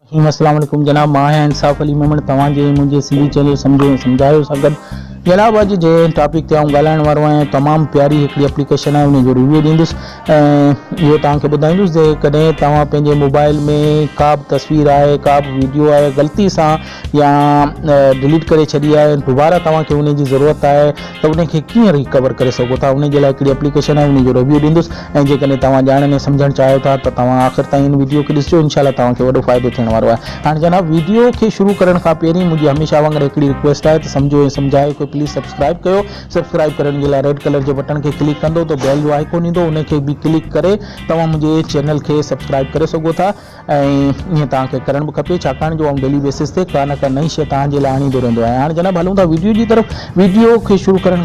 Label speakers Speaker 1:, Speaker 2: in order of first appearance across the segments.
Speaker 1: अस्सलाम वालेकुम जनाब, मां आहियां इंसाफ़ अली मोहम्मद तव्हांजे मुंहिंजे सिंधी चैनल समझो ऐं सम्झायो सां गॾु। जनाब अॼु जे टॉपिक ते आउं ॻाल्हाइण वारो आहियां, तमामु प्यारी हिकिड़ी एप्लीकेशन आहे, उन जो रिव्यू ॾींदुसि ऐं इहो तव्हांखे ॿुधाईंदुसि जे कॾहिं तव्हां पंहिंजे मोबाइल में का बि तस्वीर आहे, का बि वीडियो आहे ग़लती सां या डिलीट करे छॾी आहे, दुबारा तव्हांखे उन जी ज़रूरत आहे त उनखे कीअं रिकवर करे सघो था। उन जे लाइ हिकिड़ी एप्लीकेशन आहे, उन जो रिव्यू ॾींदुसि ऐं जेकॾहिं तव्हां ॼाणण में सम्झणु चाहियो था त तव्हां आख़िर ताईं इन वीडियो खे ॾिसिजो, इनशाला तव्हांखे वॾो फ़ाइदो थियण वारो आहे। हाणे जनाब वीडियो खे शुरू करण खां पहिरीं मुंहिंजी हमेशह वांगुरु हिकिड़ी रिक्वेस्ट आहे त सम्झो ऐं सम्झायो खे प्लीज़ सब्सक्राइब कयो। सब्सक्राइब करण जे लाइ रेड कलर जे बटन खे क्लिक कंदो त बेल जो आइकॉन ईंदो, उनखे बि क्लिक करे तव्हां मुंहिंजे चैनल खे सब्सक्राइब करे सघो था ऐं ईअं तव्हांखे करणु बि खपे, छाकाणि जो आउं डेली बेसिस ते का न का नई शइ तव्हांजे लाइ आणींदो रहंदो आहे। हाणे जनाब हलूं था वीडियो जी तरफ़। वीडियो खे शुरू करण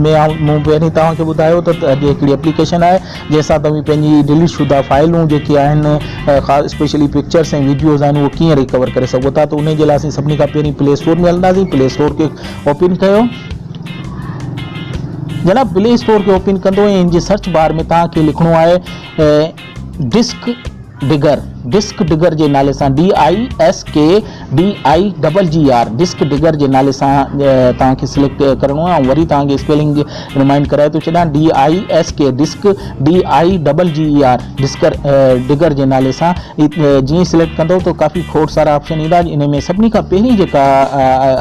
Speaker 1: में मूं पहिरीं तव्हांखे ॿुधायो त अॼु हिकिड़ी एप्लीकेशन आहे जंहिंसां तव्हां पंहिंजी डिलीट शुदा फाइलूं जेके आहिनि, ख़ासि स्पेशली पिक्चर्स ऐं वीडियोज़ आहिनि, उहो कीअं रिकवर करे सघो था। त उन जे लाइ असीं सभिनी खां पहिरीं प्ले स्टोर में हलंदासीं। प्ले स्टोर खे ओपन कयो जनाब। प्ले स्टोर खे ओपन कंदो ऐं इन जे सर्च बार में तव्हांखे लिखणो आहे डिस्क डिगर जे नाले सां DISKDIGGR डिस्क डिगर जे नाले सां तव्हांखे सिलेक्ट करिणो आहे। ऐं वरी तव्हांखे स्पेलिंग रिमाइंड कराए थो छॾियां, DISK डिस्क DIGGR डिगर जे नाले सां। जीअं सिलेक्ट कंदो त काफ़ी खोड़ सारा ऑप्शन ईंदा। इन में सभिनी खां पहिरीं जेका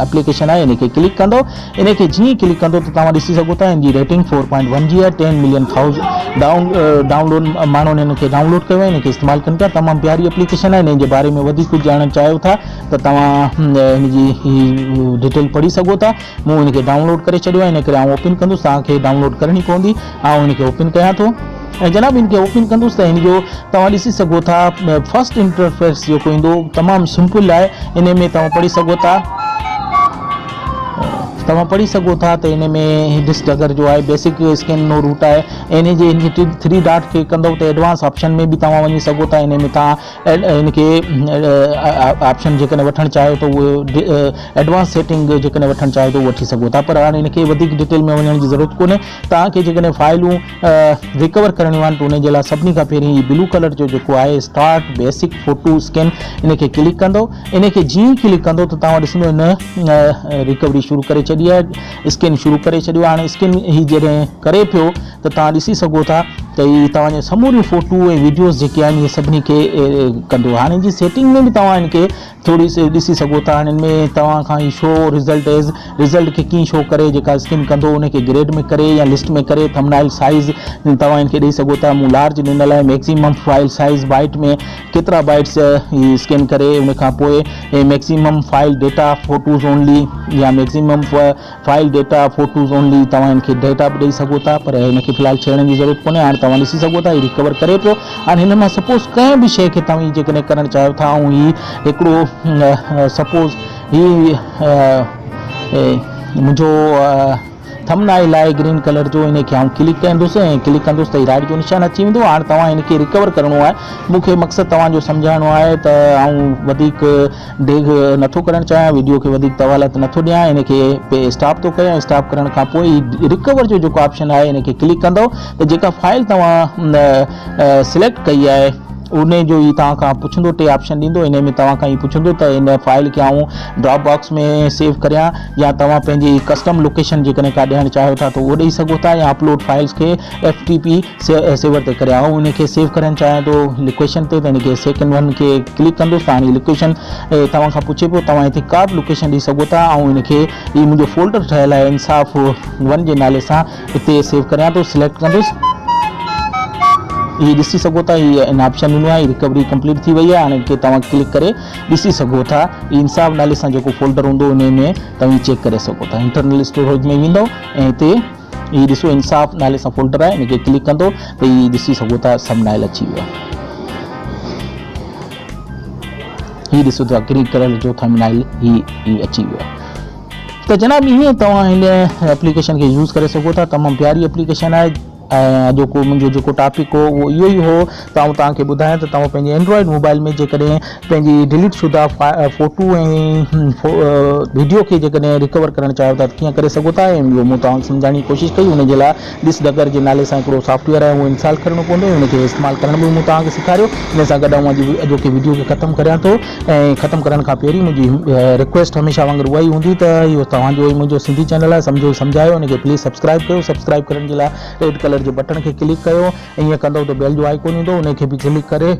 Speaker 1: एप्लीकेशन आहे इन खे क्लिक कंदो। इन खे जीअं क्लिक कंदो त तव्हां ॾिसी सघो था इन जी रेटिंग 4.1 जी आहे। 10 मिलियन डाउनलोड माण्हुनि इन खे डाउनलोड कयो आहे, इन खे इस्तेमालु कनि था। तमामु प्यारी एप्लीकेशन आहे। इन जे बारे में वधीक कुझु ॼाणणु चाहियो था त तव्हां इन जी डिटेल पढ़ी सघो था। मूं इन खे डाउनलोड करे छॾियो आहे, इन करे आउं ओपन कंदुसि। तव्हांखे डाउनलोड करणी पवंदी। आउं इन खे ओपन कयां थो ऐं जनाब इन खे ओपन कंदुसि त इन जो तव्हां ॾिसी सघो था फर्स्ट इंटरफेस जेको ईंदो तमामु सिंपल आहे। इन में तव्हां पढ़ी सघो था त इन में डिस्क डिगर जो आहे, बेसिक स्कैन नो रूट आहे। इन जे 3 डॉट खे कंदो त एडवांस ऑप्शन में बि तव्हां वञी सघो था। इन में तव्हां इन खे ऑप्शन जेकॾहिं वठणु चाहियो त उहे एडवांस सेटिंग जेकॾहिं वठणु चाहियो त उहो वठी सघो था। पर हाणे इन खे वधीक डिटेल में वञण जी ज़रूरत कोन्हे। तव्हांखे जेकॾहिं फाइलूं रिकवर करणियूं आहिनि त उन जे लाइ सभिनी खां पहिरीं ब्लू कलर जो जेको आहे स्टार्ट बेसिक फोटो स्कैन, इन खे क्लिक कंदो। इन खे जीअं क्लिक कंदो त तव्हां ॾिसंदो इन रिकवरी शुरू करे छॾी आहे, स्कैन शुरू करे छॾियो आहे। हाणे स्कैन ही जॾहिं करे पियो त तव्हां ॾिसी सघो था त ही तव्हांजे समूरियूं फ़ोटू ऐं वीडियोज़ जेके आहिनि इहे सभिनी खे कंदो। हाणे जी सेटिंग में बि तव्हां इनखे थोरी सी ॾिसी सघो था। हाणे इनमें तव्हां खां ही शो रिज़ल्ट खे कीअं शो करे, जेका स्कैन कंदो उनखे ग्रेड में करे या लिस्ट में करे। थंबनेल साइज़ तव्हां इनखे ॾेई सघो था। मूं लार्ज ॾिनल आहे। मैक्सिमम फाइल साइज़ बाइट में केतिरा बाइट्स ही स्कैन करे, उन खां पोइ maximum file data photos only या maximum file data photos only तव्हां इनखे डेटा बि ॾेई सघो था। पर इनखे फ़िलहालु छेड़ण जी ज़रूरत कोन्हे। हाणे तव्हां ॾिसी सघो था ही रिकवर करे पियो। हाणे हिन मां सपोज़ कंहिं बि शइ खे तव्हां जेकॾहिं करणु चाहियो था ऐं ही हिकिड़ो सपोज़ ही मुंहिंजो थंबनेल आहे ग्रीन कलर जो, इन खे आउं क्लिक कंदुसि ऐं क्लिक कंदुसि त ही राइट जो निशान अची वेंदो। हाणे तव्हां इन खे रिकवर करिणो आहे। मूंखे मक़सदु तव्हांजो सम्झाइणो आहे त आउं वधीक डेग नथो करणु चाहियां, वीडियो खे वधीक तवालत नथो ॾियां। इन खे स्टॉप थो कयां। स्टॉप करण खां पोइ ही रिकवर जो जेको ऑप्शन आहे इन खे क्लिक कंदो त जेका फाइल तव्हां सिलेक्ट कई आहे उन जो ही तव्हां खां पुछंदो, 2 ऑप्शन ॾींदो। इन में तव्हां खां ही पुछंदो त इन फाइल खे आउं ड्रॉप बॉक्स में सेव करियां या तव्हां पंहिंजी कस्टम लोकेशन जेकॾहिं का ॾियणु चाहियो था त उहो ॾेई सघो था, या अपलोड फाइल्स खे FTP सेवर ते करियां। ऐं इन खे सेव करणु चाहियां थो लोकेशन ते त इन खे सेकेंड 1 खे क्लिक कंदुसि। हाणे लोकेशन तव्हां खां पुछे पियो, तव्हां हिते का बि लोकेशन ॾेई सघो था। ऐं इन खे ही मुंहिंजो फोल्डर ठहियलु आहे इंसाफ़ 1 जे नाले सां, हिते सेव करियां थो। सिलेक्ट कंदुसि। ये ॾिसी सघो था ही इन ऑप्शन ॾिनो आहे, रिकवरी कंप्लीट थी वई आहे। हाणे इनखे तव्हां क्लिक करे ॾिसी सघो था। इंसाफ़ नाले सां जेको फोल्डर हूंदो उन में तव्हां चेक करे सघो था। इंटरनल स्टोरेज में वेंदो ऐं हिते ही ॾिसो इंसाफ़ नाले सां फोल्डर आहे, इनखे क्लिक कंदो त ही ॾिसी सघो था थंबनेल अची वियो आहे। ही ॾिसो था ग्रीन कलर जो थंबनेल ही अची वियो आहे। त जनाब ईअं तव्हां हिन एप्लीकेशन खे यूज़ करे सघो था। तमामु प्यारी एप्लीकेशन आहे। अॼोको मुंहिंजो जेको टॉपिक हो उहो इहो ई हो त आउं तव्हांखे ॿुधायां त तव्हां पंहिंजे एंड्रॉइड मोबाइल में जेकॾहिं पंहिंजी डिलीट शुदा फ़ोटो ऐं वीडियो खे जेकॾहिं रिकवर करणु चाहियो था त कीअं करे सघो था, ऐं इहो मूं तव्हांखे सम्झाइण जी कोशिशि कई। उन जे लाइ डिसडगर जे नाले सां हिकिड़ो सॉफ्टवेयर आहे उहो इंस्टॉल करणो पवंदो, उनखे इस्तेमालु करण बि मूं तव्हांखे सेखारियो। इन सां गॾु अॼोके वीडियो खे ख़तमु करियां थो, ऐं ख़तमु करण खां पहिरीं मुंहिंजी रिक्वेस्ट हमेशह वांगुरु उहा ई हूंदी त इहो तव्हांजो मुंहिंजो सिंधी चैनल आहे सम्झो सम्झायो, उनखे प्लीज़ सब्सक्राइब कयो। सब्सक्राइब करण जे लाइ रेड कलर जे बटन खे क्लिक कयो, ऐं ईअं कंदव त बेल जो आइकॉन ईंदो, उनखे बि क्लिक करे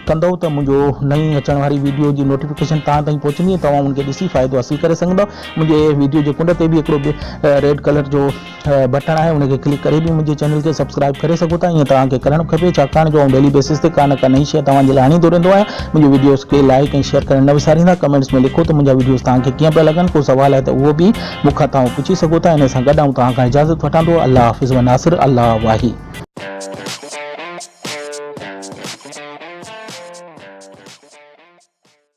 Speaker 1: कंदव त मुंहिंजो नई अचण वारी वीडियो जी नोटिफिकेशन तव्हां ताईं पहुचंदी, तव्हां उनखे ॾिसी फ़ाइदो हासिलु करे सघंदव। मुंहिंजे वीडियो जे कुंड ते बि हिकिड़ो रेड कलर जो बटन आहे, उनखे क्लिक करे बि मुंहिंजे चैनल खे सब्सक्राइब करे सघो था। ईअं तव्हांखे करणु खपे, छाकाणि जो डेली बेसिस ते का न का नई शइ तव्हांजे लाइ आणींदो रहंदो आहे। मुंहिंजे वीडियोस खे लाइक ऐं शेयर करणु न विसारींदा। कमेंट्स में लिखो त मुंहिंजा वीडियोस तव्हांखे कीअं पिया लॻनि, को सवाल आहे त उहो बि मूंखां तव्हां पुछी सघो था। इन सां गॾु तव्हां खां इजाज़त वठां थो। अल्लाह हाफ़िज़ व नासिर, अल्लाह वाही।